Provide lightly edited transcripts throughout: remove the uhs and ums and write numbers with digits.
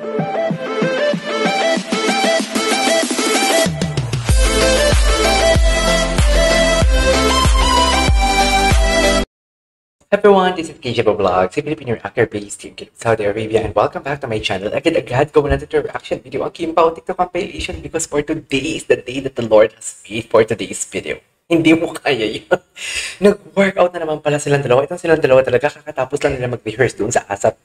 Everyone, this is Kijabo Vlogs, a Filipino reactor based in Saudi Arabia, and welcome back to my channel. Agad-agad ko muna ito reaction video ang Kim Pao TikTok compilation because for today is the day that the Lord has made for today's video. Hindi mo kaya yun. Nag-workout na naman pala silang dalawa. Itong silang dalawa talaga, kakatapos lang nila mag-rehearse doon sa ASAP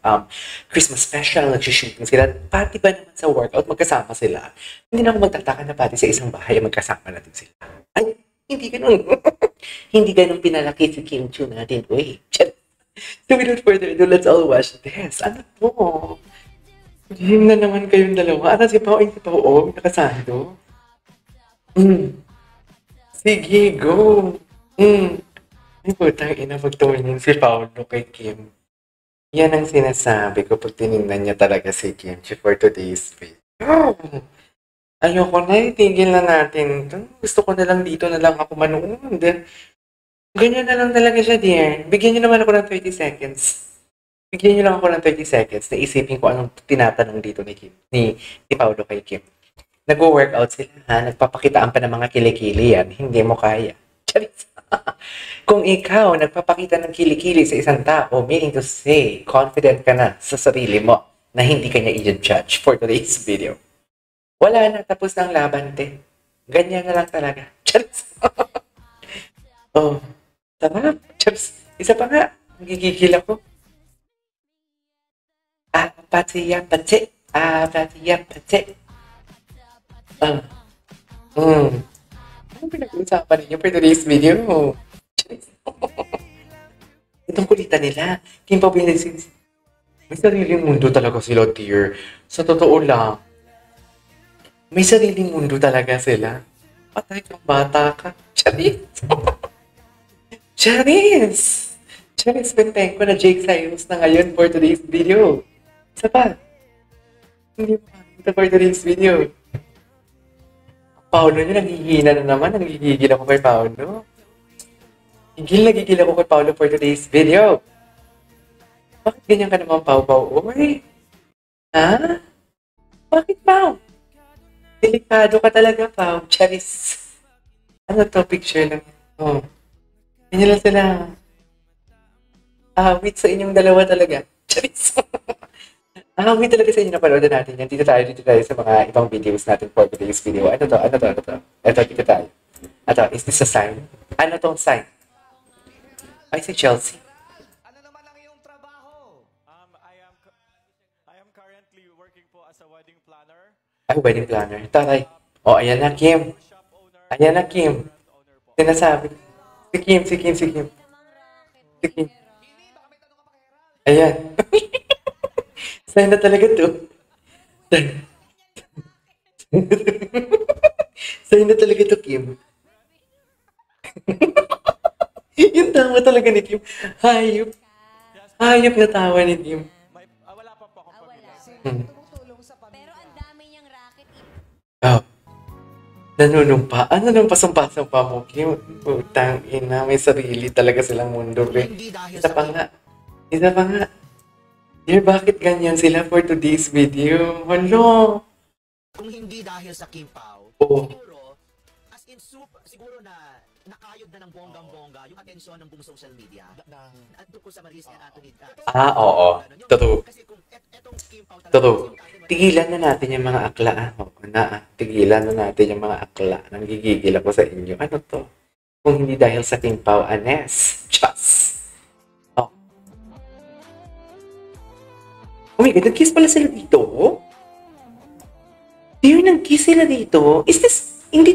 Christmas special, nag-shooting sila. Pati ba naman sa workout, magkasama sila. Hindi na ako magtataka na pati sa isang bahay magkasama natin sila. Ay, hindi ganun. Hindi ganun pinalaki si Kim Chu natin. Wait. So without further ado, let's all watch this. Ano to? Him na naman kayong dalawa. Ano si Pao? Si Pao, oh, nakasando. Sige, go. Ay, putang ina, pagtumingin si Paolo kay Kim. Yan ang sinasabi ko pag tinignan niya talaga si Kim Chu for today's video. Ayoko na, itigil na natin ito. Gusto ko na lang dito na lang ako manood. Ganyan na lang talaga siya, dear. Bigyan niyo naman ako ng 30 seconds. Bigyan niyo lang ako ng 30 seconds na isipin ko anong tinatanong dito ni Kim, ni Paolo kay Kim. Nag-workout sila, ha? Nagpapakitaan pa ng mga kilikili yan. Hindi mo kaya. Charis. Kung ikaw nagpapakita ng kilikili sa isang tao, meaning to say, confident ka na sa sarili mo na hindi ka niya i-judge for today's video. Wala na, tapos ng laban, te. Ganyan na lang talaga. Charis. Oh, sarap. Charis. Isa pa nga. Nagigigil ako. Patiya, pati. Patiya, pati. Ano pinag-uusapan ninyo for today's video? Charis. Itong kulitan nila. Kim Pao Binasis. May sariling mundo talaga sila, dear. Sa totoo lang. May sariling mundo talaga sila. Patay kang bata ka. Charis! Charis! Charis Pentenko na Jake Cyrus na ngayon for today's video. Isa pa. Hindi mo makakita for today's video. Paolo nyo, nangihina na naman. Nangigigil ako kay Paolo. Nagigil ako kay Paolo for today's video. Bakit ganyan ka naman, Pao? Uy! Ha? Bakit, Pao? Delikado ka talaga, Pao. Charis. Ano to? Picture lang. Oh. Ganyan lang sila. Awit sa inyong dalawa talaga. Charis. Awit talaga sa inyo. Napanood natin yan. Dito tayo sa mga ibang videos natin for today's video. Ano to? Ito, dito tayo. Ito, is this a sign? Ano tong sign? Ay, si Chelsea. Ano naman ang iyong trabaho? I am currently working po as a wedding planner. Ay, wedding planner. Taray. O, ayan na, Kim. Ayan na, Kim. Sinasabi. Si Kim. Si Kim. Ayan. Sign na talaga to. Sign na talaga to, Kim. Yung tawa talaga ni Kim. Hayop. Hayop na tawa ni Kim. Wala pa po akong pamilya. Tumutulong sa pamilya. Pero ang dami niyang racket. Oh. Nanunumpa. Ano nang pasumpa-sumpa mo, Kim? Putang ina, may sarili talaga silang mundo, eh. Isa pa nga. Dear, bakit ganyan sila for today's video? Hello. Kung hindi dahil sa Kim Pao, Oo. siguro, as in siguro na nakayod na ng bonggang-bongga yung atensyon ng buong social media at tungkol sa Maris and Anthony. Oo. Totoo. Kasi kung etong Kim Pao Totoo. Tigilan na natin yung mga akla. Tigilan na natin yung mga akla. Nanggigigil ako sa inyo. Ano to? Kung hindi dahil sa Kim Pao, Anes. Just. Oh. Oh my God, nag-kiss pala sila dito? Dear, nag-kiss sila dito? Is this, hindi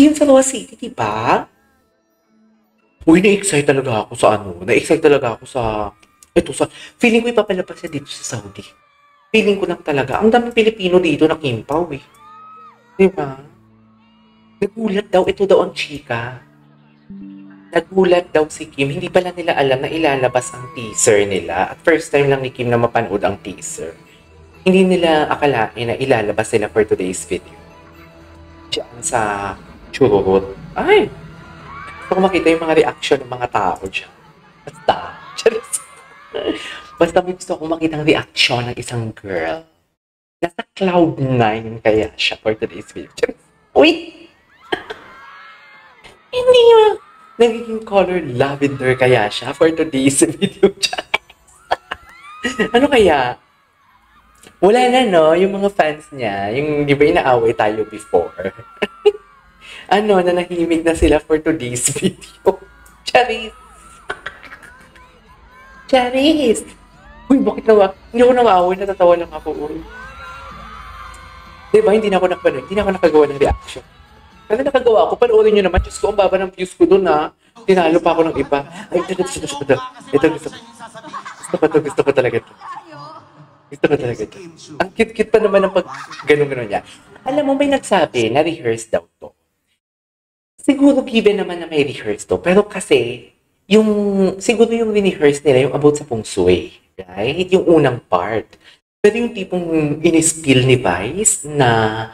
yun sa Roa City, diba? Uy, na-excite talaga ako sa Na-excite talaga ako sa, feeling ko ipapalabas siya dito sa Saudi. Feeling ko lang talaga. Ang daming Pilipino dito na Kim Pao, eh. Diba? Nagulat daw, ito daw ang chika. Nagulat daw si Kim. Hindi pala nila alam na ilalabas ang teaser nila. At first time lang ni Kim na mapanood ang teaser. Hindi nila akalain na ilalabas nila for today's video. Diyan sa Chururut. Ay! Gusto ko makita yung mga reaction ng mga tao dyan. Basta. Charis. Basta may gusto akong makitang reaction ng isang girl. Nasa cloud 9 kaya siya for today's video. Uy! Hindi yun. Nagiging color lavender kaya siya for today's video. Ano kaya? Wala na, no? Yung mga fans niya, yung di ba inaaway tayo before? Nanahimik na sila for today's video. Charis! Charis! Uy, bakit hindi ako nang-away, natatawa lang ako. Uy. Diba, hindi na ako nakagawa ng reaction. Kasi nakagawa ako, panoorin nyo naman, Diyos ko, ang baba ng views ko doon, ha? Tinalo pa ako ng iba. Ay, ito. Gusto ko talaga ito. Gusto ko talaga ito. Ang cute-cute pa naman ng pag ganun-ganun niya. Alam mo, may nagsabi na rehearse daw to. Siguro given naman na may rehearse to, pero kasi, siguro yung rehearse nila, yung about sa feng shui, right? Yung unang part. Pero yung tipong in-spill ni Vice na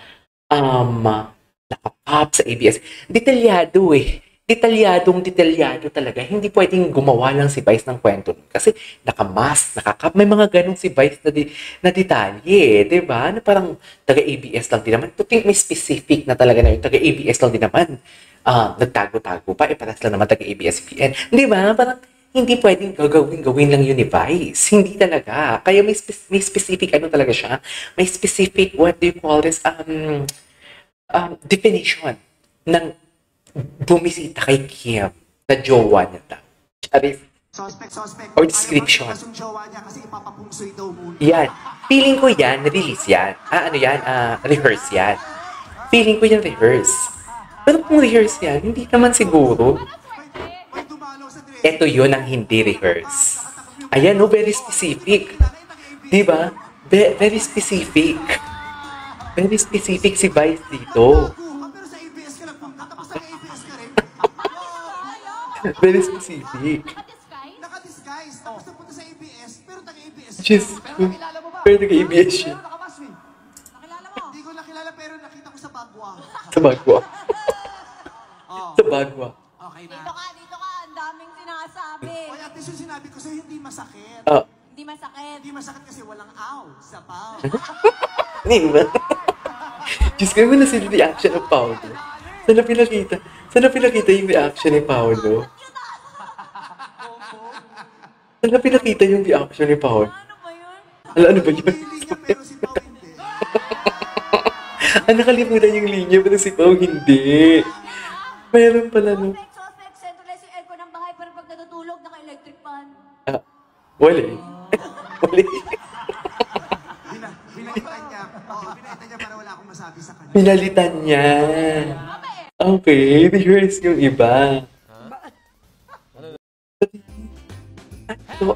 nakapop sa ABS, detalyado eh. Detalyado talaga. Hindi pwedeng gumawa lang si Vice ng kwento. Kasi nakamask, nakakap. May mga ganong si Vice na detalye, di ba? Na parang taga-ABS lang din naman. To think may specific na talaga na yung taga-ABS lang din naman. Nagtago-tago pa. Paras lang naman taga-ABS-CBN. Di ba? Parang hindi pwedeng gawin lang yun ni Vice. Hindi talaga. Kaya may specific talaga siya. May specific, what do you call this? Definition ng bumisita kay Kim na jowa niya daw. Suspect. Or description. Yung jowa niya kasi ipapapungsoy daw muna. Yan. Feeling ko yan, release yan. Rehearse yan. Feeling ko yan, rehearse. Pero kung rehearse yan, hindi naman siguro. Pag dumalaw sa dress, Ito yun ang hindi rehearse. Ayan, no, very specific. Diba? Very specific. Very specific si Vice dito. pero sa ABS ka lang, tapos sa ABS ka rin. Very specific. Naka-disguise, tapos napunta sa ABS, pero taga-ABS. Diyos ko. Pero nag-ABS siya. Hindi ko nakilala, pero nakita ko sa Bagwa. Sa Bagwa. Sa Bagwa. Okay na. Dito ka, ang daming sinasabi. Kaya at least yung sinabi ko sa'yo, hindi masakit. Hindi masakit. Hindi masakit kasi walang aw sa pao. Hindi ba? Diyos ko, na sila reaction ng Paolo. Saan na pinakita yung reaction ni Paolo? Saan na pinakita yung reaction ni Paolo? Ano ba yun? Pili niya, pero si Pao hindi. Nakalimutan yung linya, pero si Pao hindi. Mayroon pala, no? Suspect, centralize yung aircon ng bahay pero pag natutulog, naka-electric fan. Wala. Binalitan niya. Oo, binalitan niya para wala akong masabi sa kanya. Pinalitan niya. Okay, rehearse yung iba. So,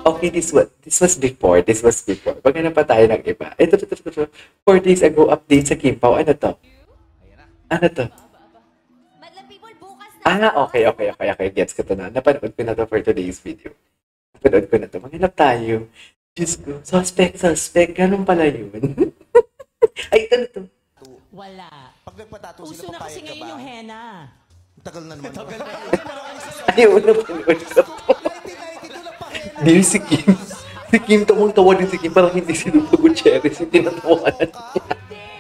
okay, this was before. Maghanap pa tayo ng iba. Ito. 4 days ago, update sa Kim Pao. Ano to? Madlang people, bukas na. Okay. Gets ko to na. Napanood ko na to for today's video. Maghanap tayo. Diyos ko, suspect. Ganun pala yun. Ay, ito. Wala. Pag nagpatato Uso sila, na kasi papayag ka ngayon ba? yung henna. Tagal na naman. Tagal na. Ayaw na panood ko to. Di si Kim. Si Kim, tawang-tawa din si Kim. Parang hindi sinuto Gutierrez yung tinatawanan.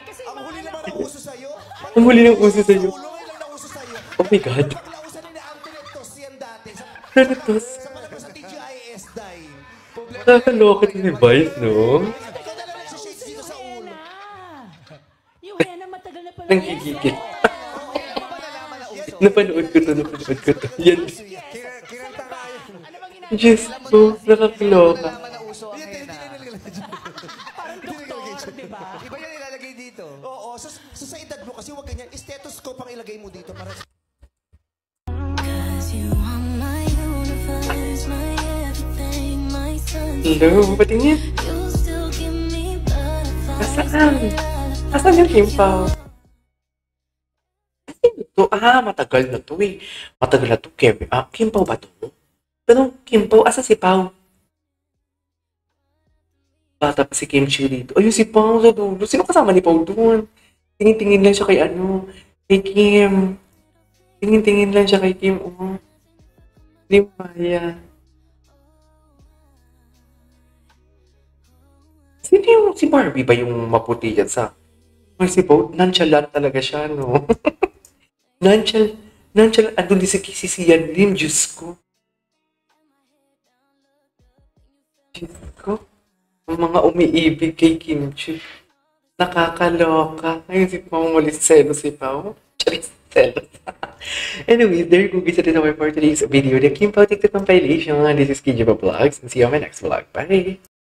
Kasi Ang huli naman ang uso sa'yo. Ang huli ng uso sa'yo. Ulo ngayon lang nauso sa'yo. Oh my God. Nauso ni Antoinette Tos yan dati. Ano to? Sa palabas sa TGIS dahil. Nakakaloka to si Vice, no? Ikaw na lang nagsishades dito sa ulo. yung henna matagal na pala. Nanggigigil. Napanood ko to. Yan. Kinanta ka yun. Diyos ko, nakakaloka. Parang doktor, di ba? Iba yan ilalagay dito. Oo, sa edad mo kasi huwag ganyan. Stethoscope ang ilagay mo dito para Hello, patingin. Nasaan? Nasaan yung Kim Pao? Sino to? Matagal na to eh. Matagal na to, Kim Pao ba to? Pero Kim Pao, asa si Pao? Bata pa si Kim Chiu dito. Ayun si Pao sa dulo. Sino kasama ni Pao doon? Tingin-tingin lang siya kay kay Kim. Tingin-tingin lang siya kay Kim. Hindi mo kaya. Sino yung, si Barbie ba yung maputi yan sa... Ay, si Bo, nonchalant talaga siya, no? Nonchalant, andun din si Sian Lim, Diyos ko. Diyos ko. Ang mga umiibig kay Kim Chiu. Nakakaloka. Ayun si Pao, malis selos si Pao. Charis selos. Anyways, there you go guys. That is our for today's video. The Kim Pao TikTok compilation. This is Kijiba Vlogs. And see you on my next vlog. Bye!